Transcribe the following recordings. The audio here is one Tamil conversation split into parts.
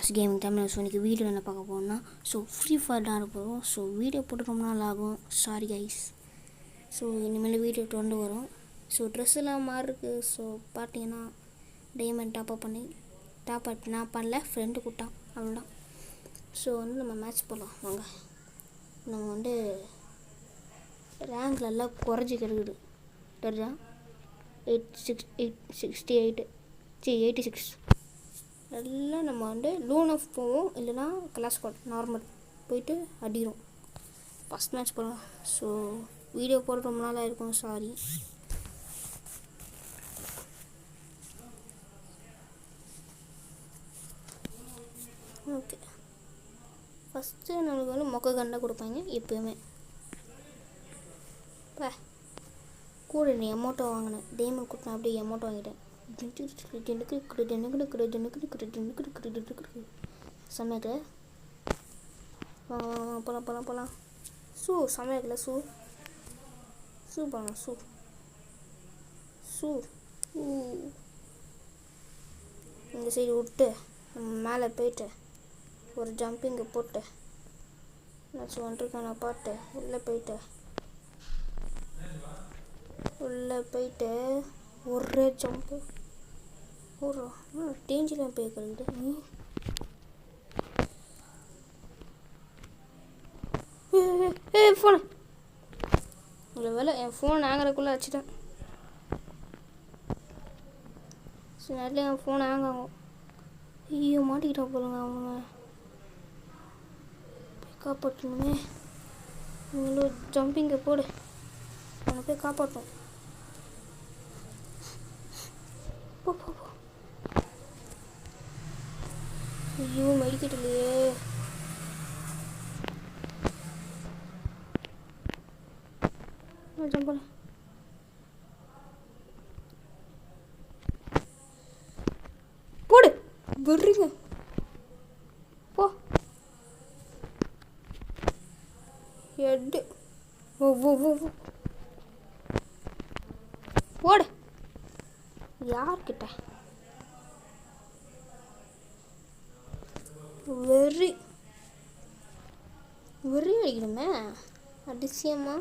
ராஸ் கேமிங் தமிழ். ஸோ இன்றைக்கி வீடியோ என்ன பார்க்க போகிறோம்னா, ஸோ ஃப்ரீ ஃபயர் தான் போகிறோம். ஸோ வீடியோ போட்டு ரொம்ப நாள் ஆகும், சாரி கைஸ். ஸோ இனிமேல் வீடியோ தொடர்ந்து வரும். ஸோ ட்ரெஸ் எல்லாம் மாறி இருக்குது. ஸோ பார்த்தீங்கன்னா டைமண்ட் டாப்அப் பண்ணி நான் பண்ணல, ஃப்ரெண்டு கூட்டான், அவ்வளோதான். ஸோ நம்ம மேட்ச் போடலாம் வாங்க. நம்ம ரேங்க்ல எல்லாம் குறைஞ்சி கிடக்குது தெரிஞ்சா. 86 எல்லாம் நம்ம லூன் ஆஃப் போவோம், இல்லைனா கிளாஸ் கோட் நார்மல் போயிட்டு அடிக்கிறோம். ஃபஸ்ட் மேட்ச் போகலாம். ஸோ வீடியோ போட ரொம்ப நாளாக இருக்கும், சாரி. ஓகே, ஃபஸ்ட்டு நம்மளுக்கு மொக்க கண்டா கொடுப்பாங்க எப்போயுமே. கூட நீ அமௌண்ட்டை வாங்கினேன், டைமண்ட் கொடுத்தேன், அப்படியே அமௌண்ட் வாங்கிட்டேன். சமையல போகலாம். சமையல பண்ணலாம். இந்த சைடு விட்டு மேலே போயிட்டு ஒரு ஜம்பிங்கை போட்டு நான் வந்துருக்கேன் பாட்டு உள்ளே போயிட்டு ஒரே ஜம்ப்பு டேஞ்சராக போய் கழுவிட்டு ஃபோனு இல்லை வேலை. என் ஃபோன் ஆங்கிறதுக்குள்ளே வச்சுட்டேன். சில நேரத்தில் என் ஃபோன் ஹேங் ஆகும். ஐயோ மாட்டிக்கிட்டா போலுங்க அவனுங்க, போய் காப்பாற்றணுமே. நீங்களும் ஜம்பிங்கை போடு, அவனை போய் காப்பாற்றணும். போ. ஐயோ மெடிக்கெட் இல்லையே. ஜம்ப் பண்ண போடு, விடுறீங்க போ. எட்டு போடு. யார்கிட்ட வெறி அடிக்கணுமே, அதிசயமா.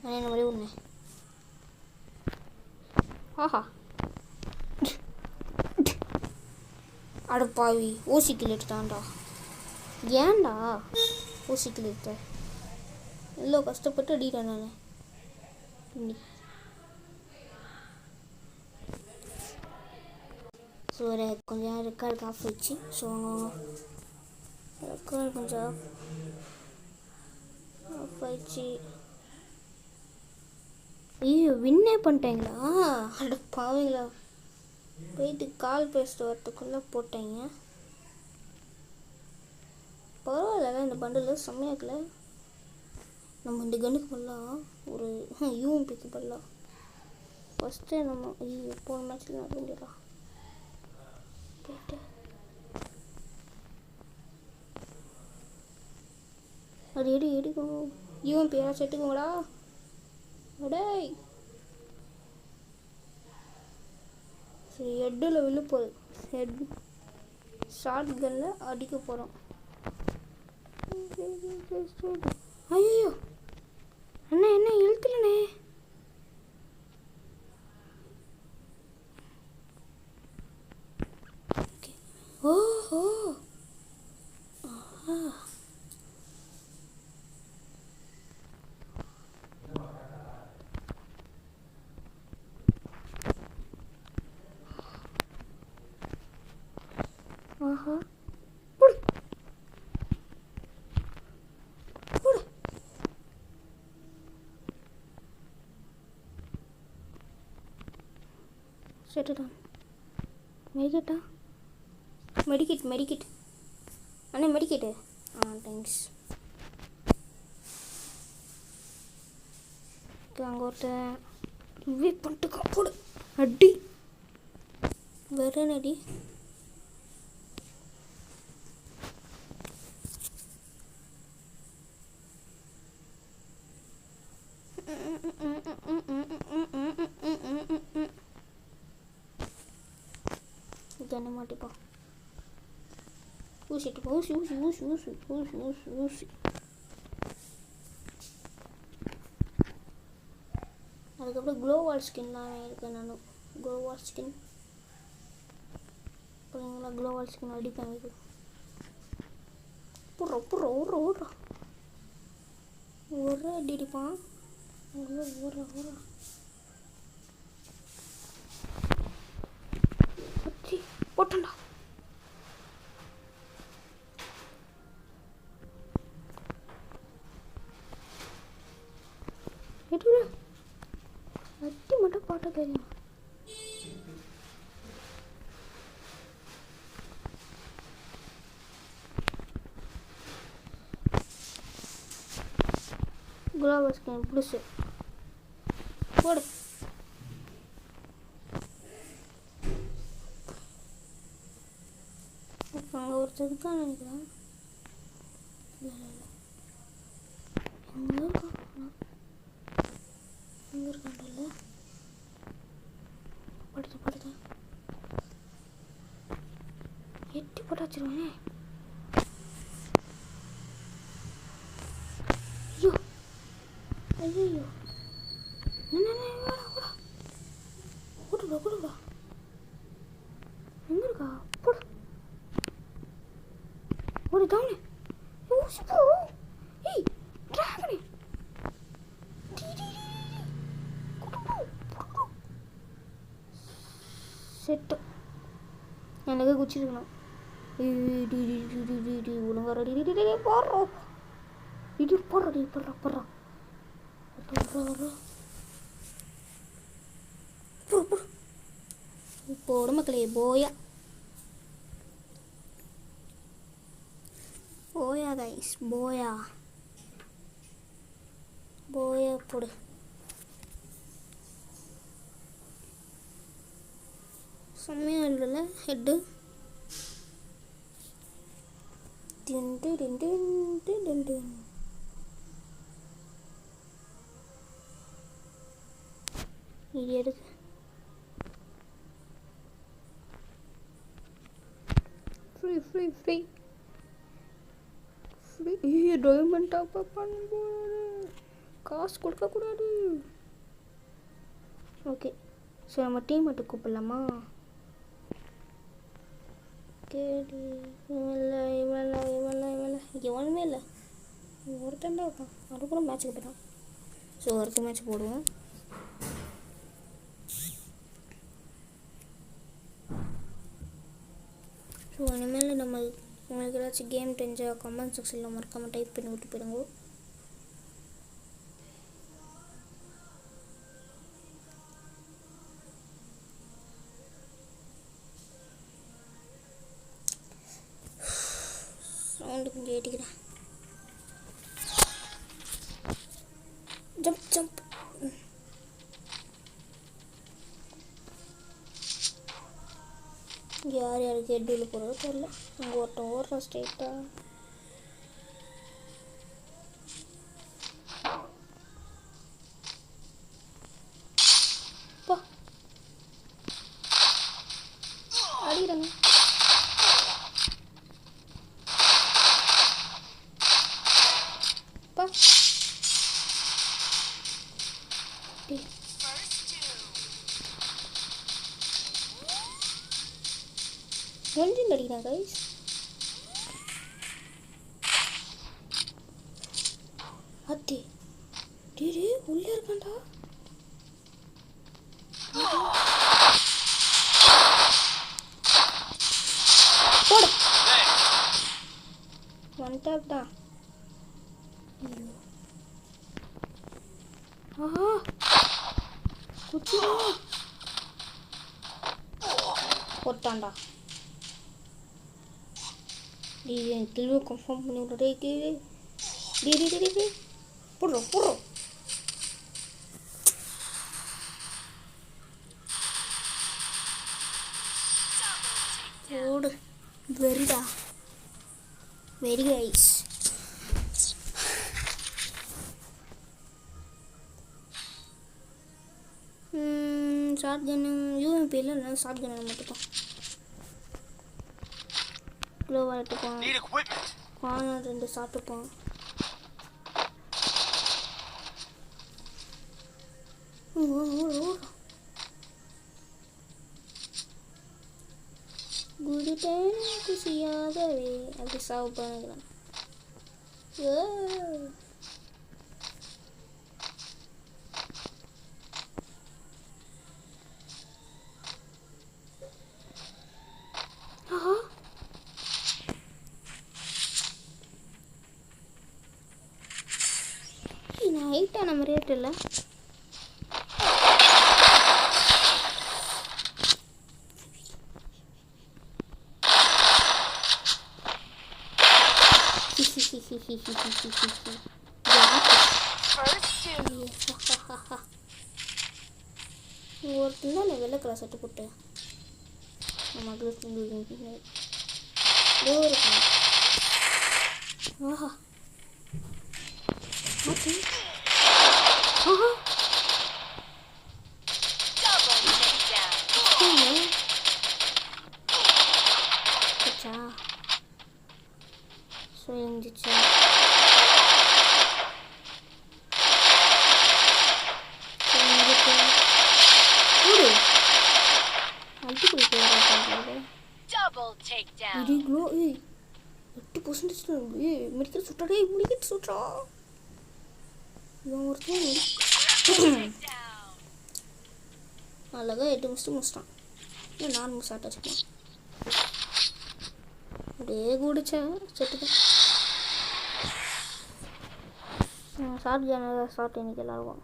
என்ன மாதிரி ஒன்று. ஆஹா அடப்பாவி, ஊசிக்கில் எடுத்தான்டா. ஏன்டா ஊசிக்கில் எடுத்த? எவ்வளோ கஷ்டப்பட்டு அடிக்கிறேன் நான். ஸோ கொஞ்சம் ரெக்கார்டு ஆஃப் ஆயிடுச்சு. ஸோ ரெக்கார்டு கொஞ்சம் ஆஃப் ஆயிடுச்சு. ஐயோ வின்னே பண்ணிட்டேங்களா? அட பாவீங்களா, போயிட்டு கால் பேசிட்டு வரத்துக்குள்ளே போட்டேங்க. பரவாயில்ல, இந்த பண்டில் செம்மையாக்கல. நம்ம இந்த கண்ணுக்கு பண்ணலாம், ஒரு யூஎம்பிக்கு பண்ணலாம். ஃபஸ்ட்டு நம்ம போன மேட்ச்சில் நான் வேண்டிடலாம். அது எடுக்கும் யூஎம்பி யாராச்சும் எடுத்துக்கோங்களா? அடே சரி, ஹெட்டில் விழு போகுது. ஹெட் ஷார்ட் கன்னில் அடிக்க போகிறோம். ஐயோ அண்ணா என்ன இழுத்துலண்ணே. ஓஹோ ஆஹா செட்டுதான். மெடிக்கிட் அண்ணே, மெடிக்கிட்டு. தேங்க்ஸ். அங்கே ஒருத்தன் வெயிட் பண்ணிட்டு போடு, அடி வேற அடி. கண்ணை மாட்டிப்பா. ஊசிட்டு ஊசி ஊசி ஊசி ஊசி ஊசி ஊசி ஊசி. அதுக்கப்புறம் க்ளோவால் ஸ்கின்லாம் இருக்கேன் நான். க்ளோவால் ஸ்கின் பிள்ளைங்களா, க்ளோவால் ஸ்கின் அடிப்பேன். இது புட்றோம் புட்றோம் ஓடுறோம் ஓடுறோம் ஒரு அடி அடிப்பான். ஓடுறோம் ஓடுறோம் போட்டண்டா. அட்டி மட்டும் பாட்ட தெரியும். குலாப் ஸ்கின் புதுசு போடு. அங்கே ஒருத்தர் இருக்கான்னு நினைக்கிறேன். எங்கே இருக்கான்? எங்கே இருக்கான்ல? படுத்து படுத்து எட்டி போட்டு வச்சிருவேன். ஐயோ ஐயோ கூட்டுடா கூட்டுடா. எங்கே இருக்கா? போடு ஒரு டவுனு. ஊசி போ. ஏய் டிராகனே செட்டு எனக்கு குச்சிருக்கணும். ஒழுங்கா ரெடி போடுறோம். இது போடுறோம் போடுறோம் போடுறோம் போடு மக்களே. போயா போயா கைஸ் போயா போயா போடு. செம்மையாக இல்லைல்ல ஹெட்டு. டிண்டு டிண்டு டிண்டு. இது எடுக்கு. Free free free free. Diamond top up பண்ண காசு கொடுக்கக்கூடாது. ஓகே ஸோ நம்ம டீம் மட்டும் கூப்பிடலாமா? கேடி இவன்ல இவன்ல இவன்ல இவன்ல எவனுமே இல்லை. ஒருத்தண்டா இருக்கான். அதுக்கப்புறம் மேட்ச்சுக்கு போயிட்டான். ஸோ ஒருத்தர் மேட்ச் போடுவோம். ஸோ இனிமேல் நம்ம உங்களுக்கு ஏதாச்சும் கேம் தெரிஞ்சால் கமெண்ட் செக்ஷனில் மறக்காமல் டைப் பண்ணி விட்டு போயிடுங்க. சவுண்டு கொஞ்சம் ஏற்றிக்கிறேன். Jump jump. யார் யாருக்கு ஹெட்டில் போகிறதோ தெரியல. அங்கே ஒருத்தன் ஓடுறான் ஸ்ட்ரெயிட்டாக. பா அடிக்கிறாங்க. பா என்ஜின் அடிக்கிறான் கைஸ். அத்தி டீரே உள்ளே இருக்கான்டா. போடு ஒன் டேப் தான். ஆஹா குச்சிடா போட்டான்டா. என் கிலோ கன்ஃபார்ம் பண்ணி விட்றே. டே போடுறோம் போடுறோம். போடு வெரிடா very guys. Shotgun UMP இல்லை ஷார்ட் கன்னு மட்டும் தான். க்ளோவாக எடுத்துப்போம். கார்னர் 2 சாப்பிட்டுப்போம். குடிட்டேன் குசியாகவே அப்படி சாவு பண்ணுறேன். நைட்டாக நம்ம ரேட் இல்லை. ஒருத்தன் தான் வெள்ளை கலர் சட்டை போட்டு நம்ம ஆஹா சுயஞ்சிச்சா மெடிக்கல் சுட்டாடே மெடிக்கல் சுட்டா இவன் ஒருத்தன் அழகாக 8 முடிச்சிட்டான். இல்லை 4 முடிச்சாட்ட வச்சுக்கலாம். அப்படியே குடிச்சா செட்டுதான். சாப்பிட்டு இன்னைக்கு எல்லாருக்கும்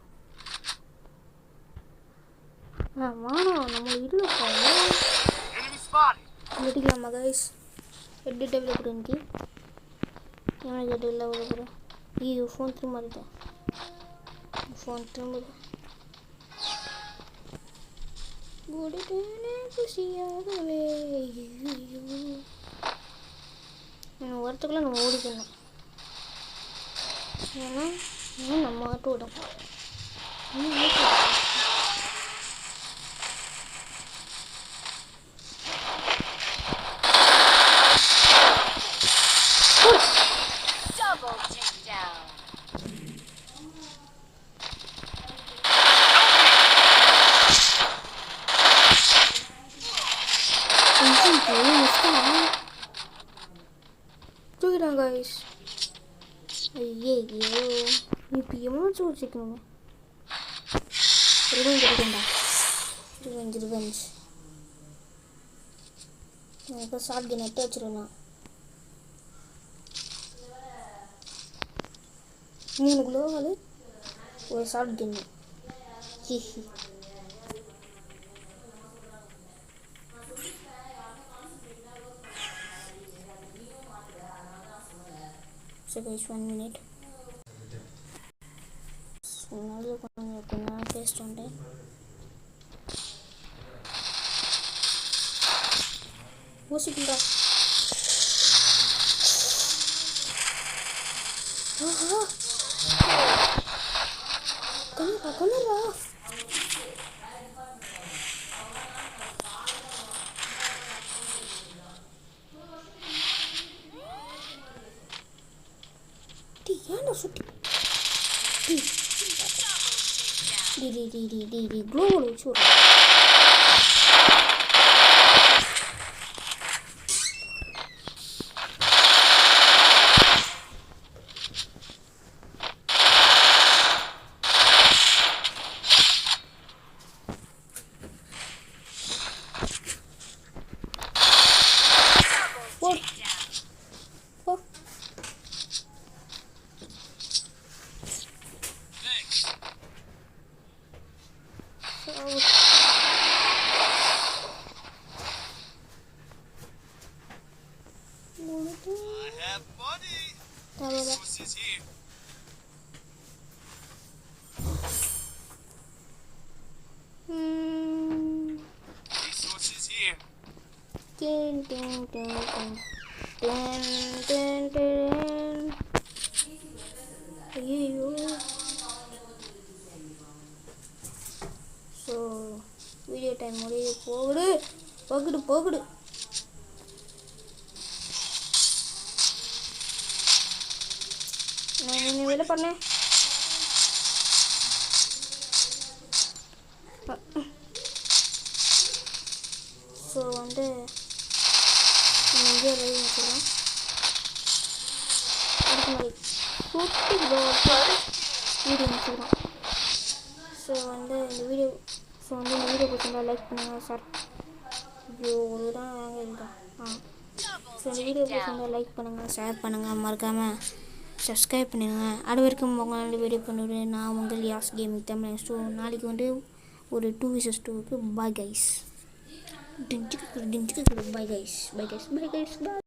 வானம் நம்ம இல்லை வெட்டிக்கலாமா கைஸ்? எப்படி டேபிள் கூட இன்னைக்கு எவனை டேபிளில் விட போகிறேன். ஐயோ ஃபோன் திரும்ப மாறிட்டேன். ஃபோன் திரும்ப குடிட்டேனே குசியாகவே. வரத்துக்குள்ளே நம்ம ஓடிக்கணும். ஏன்னா நம்ம ஆட்டோ விடும். தூக்கிட்டாங்க கைஸ். ஐயோ இப்போ எவ்வளோ வச்சுக்கணுங்க. ரிவெஞ்ச் இருக்குண்டா. ரிவெஞ்ச் எனக்கு ஷார்ட் கன் எடுத்து வச்சிருவேன். 3 குளோவால் ஒரு ஷார்ட் கன்னு. So guys, 1 minute. நல்லது கொஞ்சம் டேஸ்ட் உண்டு. ஊசிக்குண்டா. கொண்டுடா ஏன்டா சுட்டி க்ளோவில் வச்சு விட்றேன். Resources here. Resources here. Dun, dun, dun, dun. Dun, dun, dun. ஐயோ ஸோ வீடியோ டைம் முடிய போகுது. முதல்ல பண்ணேன். ஸோ வந்து இங்கே லைவ் வச்சுக்கிறோம். அதுக்கு மாதிரி குட்டி வீடியோ வச்சுக்கிறோம். ஸோ வந்து இந்த வீடியோ பிடிச்சிருந்தா லைக் பண்ணுங்கள் சார். ஐயோ ஒரு தான் வாங்க இருந்தான். ஸோ இந்த வீடியோ பிடிச்சிருந்தா லைக் பண்ணுங்கள், ஷேர் பண்ணுங்கள், மறக்காமல் சப்ஸ்கிரைப் பண்ணிடுங்க. அது வரைக்கும் உங்களால் வீடியோ பண்ணுவேன். நான் உங்கள் யாஸ் கேமிங் தமிழ். ஸோ நாளைக்கு வந்து ஒரு 2vs2க்கு பாய் கைஸ். Bye guys.